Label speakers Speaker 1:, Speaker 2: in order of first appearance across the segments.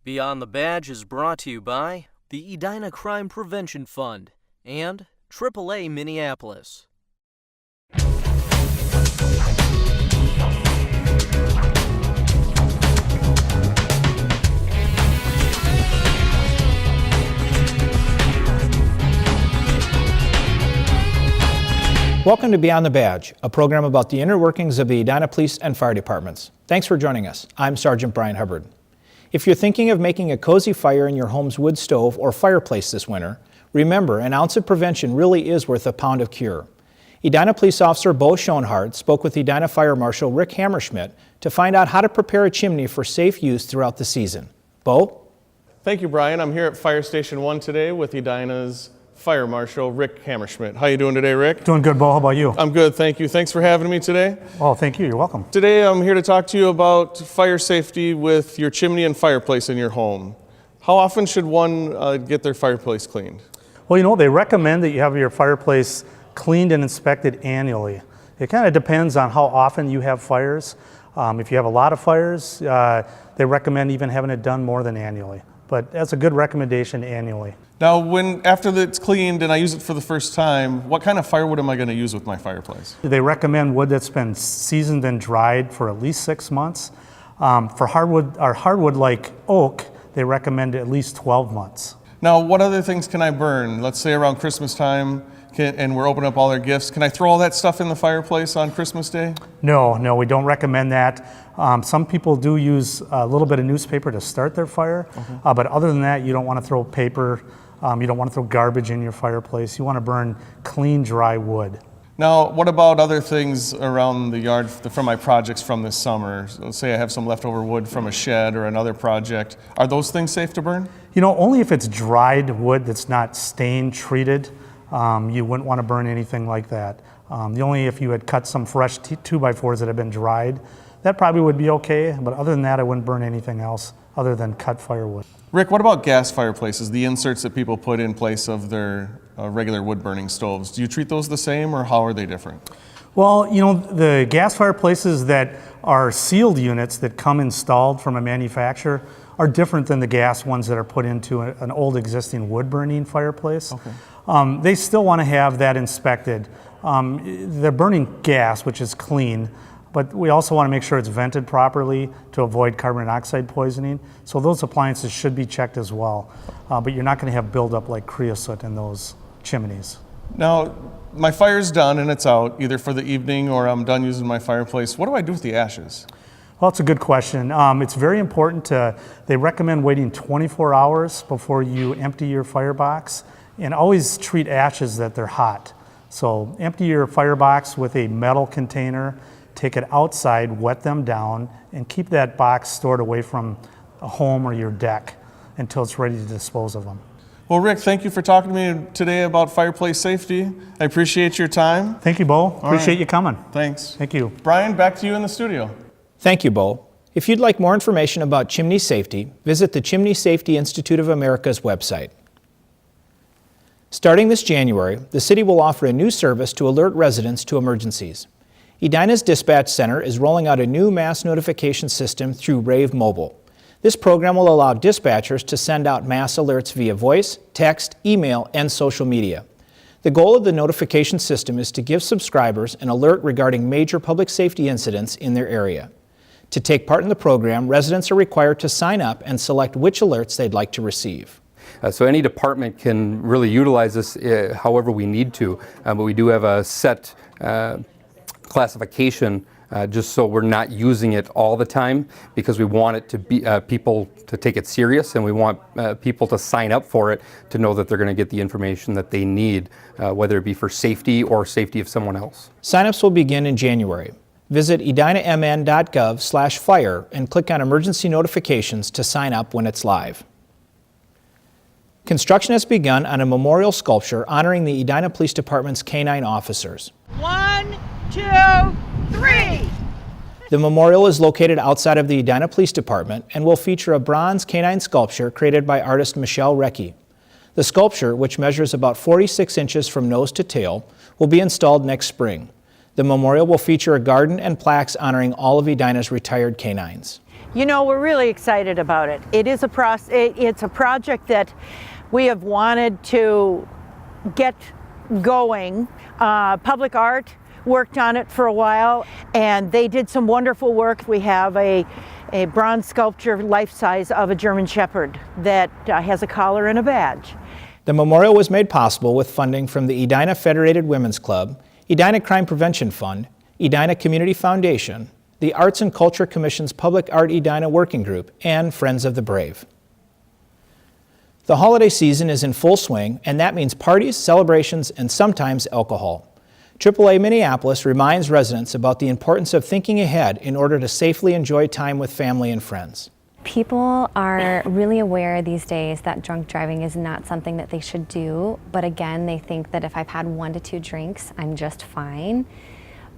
Speaker 1: Beyond the Badge is brought to you by the Edina Crime Prevention Fund and AAA Minneapolis.
Speaker 2: Welcome to Beyond the Badge, a program about the inner workings of the Edina Police and Fire Departments. Thanks for joining us. I'm Sergeant Brian Hubbard. If you're thinking of making a cozy fire in your home's wood stove or fireplace this winter, remember, an ounce of prevention really is worth a pound of cure. Edina Police Officer Bo Schoenhardt spoke with Edina Fire Marshal Rick Hammerschmidt to find out how to prepare a chimney for safe use throughout the season. Bo?
Speaker 3: Thank you, Brian. I'm here at Fire Station 1 today with Edina's Fire Marshal Rick Hammerschmidt. How you doing today, Rick?
Speaker 4: Doing good, Bo. How about you?
Speaker 3: I'm good, thank you. Thanks for having me today.
Speaker 4: Oh, thank you. You're welcome.
Speaker 3: Today I'm here to talk to you about fire safety with your chimney and fireplace in your home. How often should one get their fireplace cleaned?
Speaker 4: Well, you know, they recommend that you have your fireplace cleaned and inspected annually. It kind of depends on how often you have fires. If you have a lot of fires, they recommend even having it done more than annually. But that's a good recommendation annually.
Speaker 3: Now, after it's cleaned and I use it for the first time, what kind of firewood am I going to use with my fireplace?
Speaker 4: They recommend wood that's been seasoned and dried for at least 6 months. For hardwood like oak, they recommend at least 12 months.
Speaker 3: Now, what other things can I burn? Let's say around Christmas time, and we're opening up all our gifts. Can I throw all that stuff in the fireplace on Christmas Day?
Speaker 4: No, we don't recommend that. Some people do use a little bit of newspaper to start their fire, but other than that, you don't want to throw paper. You don't want to throw garbage in your fireplace. You want to burn clean, dry wood.
Speaker 3: Now, what about other things around the yard from my projects from this summer? So let's say I have some leftover wood from a shed or another project. Are those things safe to burn?
Speaker 4: You know, only if it's dried wood that's not stain treated. You wouldn't want to burn anything like that. Only if you had cut some fresh 2x4s that have been dried, that probably would be okay. But other than that, I wouldn't burn anything else other than cut firewood.
Speaker 3: Rick, what about gas fireplaces, the inserts that people put in place of their regular wood-burning stoves? Do you treat those the same, or how are they different?
Speaker 4: Well, you know, the gas fireplaces that are sealed units that come installed from a manufacturer are different than the gas ones that are put into an old existing wood-burning fireplace. Okay. They still want to have that inspected. They're burning gas, which is clean, but we also want to make sure it's vented properly to avoid carbon monoxide poisoning. So those appliances should be checked as well. But you're not going to have buildup like creosote in those chimneys. Now,
Speaker 3: my fire's done and it's out, either for the evening or I'm done using my fireplace. What do I do with the ashes?
Speaker 4: Well, it's a good question. It's very important they recommend waiting 24 hours before you empty your firebox, and always treat ashes that they're hot. So empty your firebox with a metal container, take it outside, wet them down, and keep that box stored away from a home or your deck until it's ready to dispose of them.
Speaker 3: Well, Rick, thank you for talking to me today about fireplace safety. I appreciate your time.
Speaker 4: Thank you, Bo. Appreciate you coming.
Speaker 3: Thanks.
Speaker 4: Thank you.
Speaker 3: Brian, back to you in the studio.
Speaker 2: Thank you, Bo. If you'd like more information about chimney safety, visit the Chimney Safety Institute of America's website. Starting this January, the city will offer a new service to alert residents to emergencies. Edina's Dispatch Center is rolling out a new mass notification system through Rave Mobile. This program will allow dispatchers to send out mass alerts via voice, text, email, and social media. The goal of the notification system is to give subscribers an alert regarding major public safety incidents in their area. To take part in the program, residents are required to sign up and select which alerts they'd like to receive.
Speaker 5: So any department can really utilize this however we need to, but we do have a set classification just so we're not using it all the time, because we want it to be people to take it serious, and we want people to sign up for it to know that they're going to get the information that they need, whether it be for safety or safety of someone else.
Speaker 2: Sign-ups will begin in January. Visit edinamn.gov/fire and click on Emergency Notifications to sign up when it's live. Construction has begun on a memorial sculpture honoring the Edina Police Department's K-9 officers.
Speaker 6: 1, 2, 3!
Speaker 2: The memorial is located outside of the Edina Police Department and will feature a bronze K-9 sculpture created by artist Michelle Recchi. The sculpture, which measures about 46 inches from nose to tail, will be installed next spring. The memorial will feature a garden and plaques honoring all of Edina's retired K-9s.
Speaker 6: You know, we're really excited about it. It is it's a project that we have wanted to get going. Public Art worked on it for a while, and they did some wonderful work. We have a bronze sculpture, life-size, of a German Shepherd that has a collar and a badge.
Speaker 2: The memorial was made possible with funding from the Edina Federated Women's Club, Edina Crime Prevention Fund, Edina Community Foundation, the Arts and Culture Commission's Public Art Edina Working Group, and Friends of the Brave. The holiday season is in full swing, and that means parties, celebrations, and sometimes alcohol. AAA Minneapolis reminds residents about the importance of thinking ahead in order to safely enjoy time with family and friends.
Speaker 7: People are really aware these days that drunk driving is not something that they should do, but again, they think that if I've had 1 to 2 drinks, I'm just fine.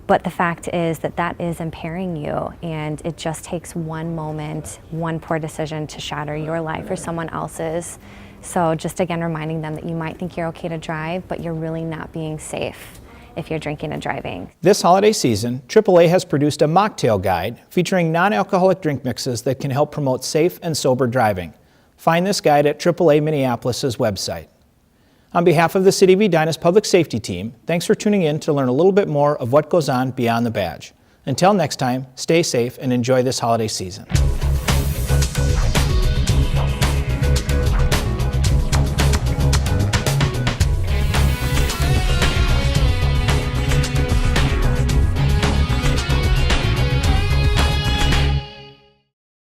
Speaker 7: But the fact is that that is impairing you, and it just takes one moment, one poor decision to shatter your life or someone else's. So just again reminding them that you might think you're okay to drive, but you're really not being safe if you're drinking and driving.
Speaker 2: This holiday season, AAA has produced a mocktail guide featuring non-alcoholic drink mixes that can help promote safe and sober driving. Find this guide at AAA Minneapolis' website. On behalf of the City of Edina's Public Safety Team, thanks for tuning in to learn a little bit more of what goes on beyond the badge. Until next time, stay safe and enjoy this holiday season.